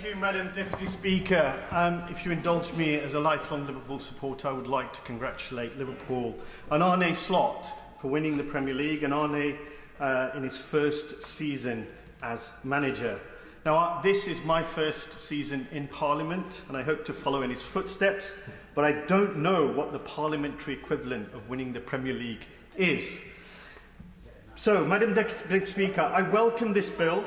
Thank you, Madam Deputy Speaker. If you indulge me, as a lifelong Liverpool supporter, I would like to congratulate Liverpool and Arne Slot for winning the Premier League, and Arne in his first season as manager. Now, this is my first season in Parliament, and I hope to follow in his footsteps, but I don't know what the parliamentary equivalent of winning the Premier League is. So, Madam Deputy Speaker, I welcome this bill.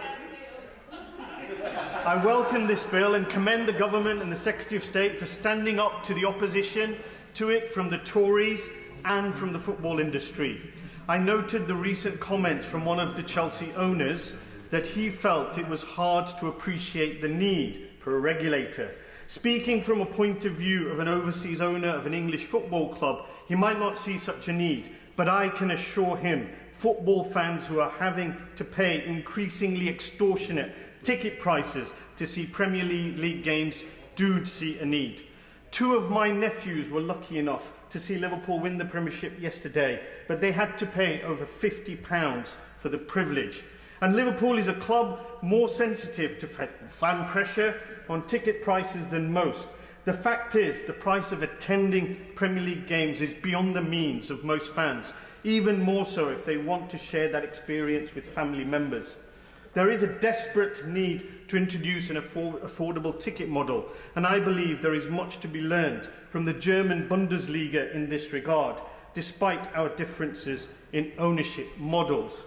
I welcome this bill and commend the Government and the Secretary of State for standing up to the opposition to it from the Tories and from the football industry. I noted the recent comment from one of the Chelsea owners that he felt it was hard to appreciate the need for a regulator. Speaking from a point of view of an overseas owner of an English football club, he might not see such a need, but I can assure him football fans who are having to pay increasingly extortionate ticket prices to see Premier League games do see a need. Two of my nephews were lucky enough to see Liverpool win the Premiership yesterday, but they had to pay over £50 for the privilege. And Liverpool is a club more sensitive to fan pressure on ticket prices than most. The fact is, the price of attending Premier League games is beyond the means of most fans, even more so if they want to share that experience with family members. There is a desperate need to introduce an affordable ticket model, and I believe there is much to be learned from the German Bundesliga in this regard, despite our differences in ownership models.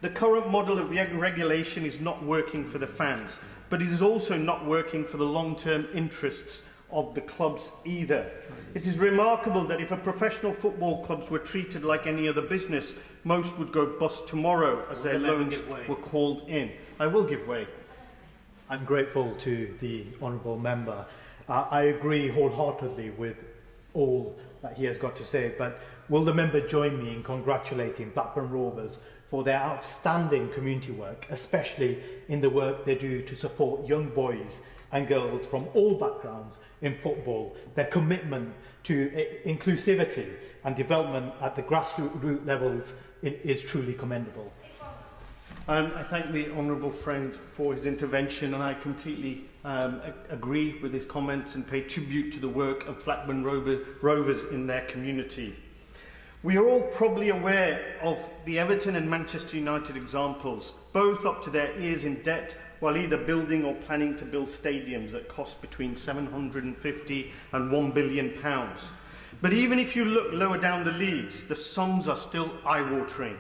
The current model of regulation is not working for the fans, but it is also not working for the long-term interests of the clubs either. It is remarkable that if a professional football clubs were treated like any other business, most would go bust tomorrow as their loans were called in. I will give way. I'm grateful to the honourable member. I agree wholeheartedly with all that he has got to say, but will the member join me in congratulating Blackburn Rovers for their outstanding community work, especially in the work they do to support young boys and girls from all backgrounds in football. Their commitment to inclusivity and development at the grassroots levels is truly commendable. I thank the honourable friend for his intervention, and I completely agree with his comments and pay tribute to the work of Blackburn Rovers in their community. We are all probably aware of the Everton and Manchester United examples, both up to their ears in debt while either building or planning to build stadiums that cost between £750 and £1 billion. But even if you look lower down the leagues, the sums are still eye-watering.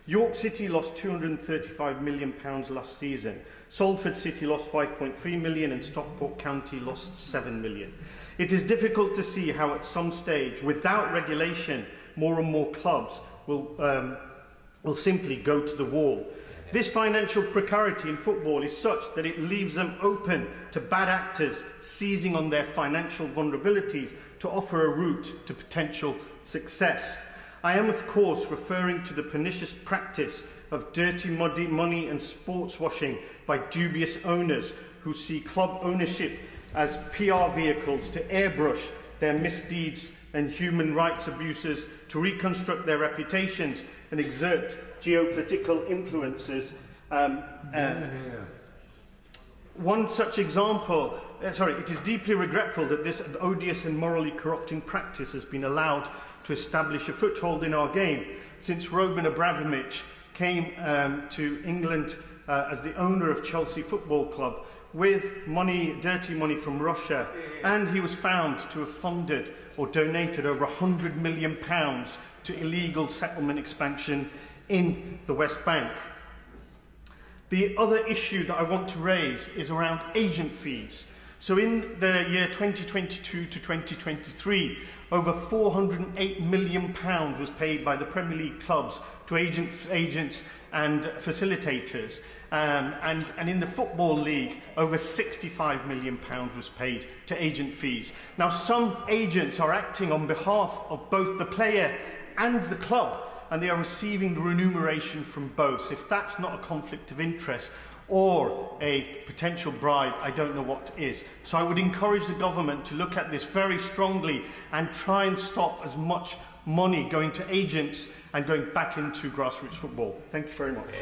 York City lost £235 million last season. Salford City lost £5.3 million and Stockport County lost £7 million. It is difficult to see how at some stage, without regulation, more and more clubs will simply go to the wall. This financial precarity in football is such that it leaves them open to bad actors seizing on their financial vulnerabilities to offer a route to potential success. I am, of course, referring to the pernicious practice of dirty money and sports washing by dubious owners who see club ownership as PR vehicles to airbrush their misdeeds and human rights abuses, to reconstruct their reputations and exert geopolitical influences. One such example, it is deeply regretful that this odious and morally corrupting practice has been allowed to establish a foothold in our game since Roman Abramovich came to England as the owner of Chelsea Football Club with money, dirty money from Russia, and he was found to have funded or donated over £100 million to illegal settlement expansion in the West Bank. The other issue that I want to raise is around agent fees. So in the year 2022 to 2023, over £408 million was paid by the Premier League clubs to agents and facilitators. And in the Football League, over £65 million was paid to agent fees. Now, some agents are acting on behalf of both the player and the club, and they are receiving the remuneration from both. If that's not a conflict of interest or a potential bribe, I don't know what is. So I would encourage the government to look at this very strongly and try and stop as much money going to agents and going back into grassroots football. Thank you very much.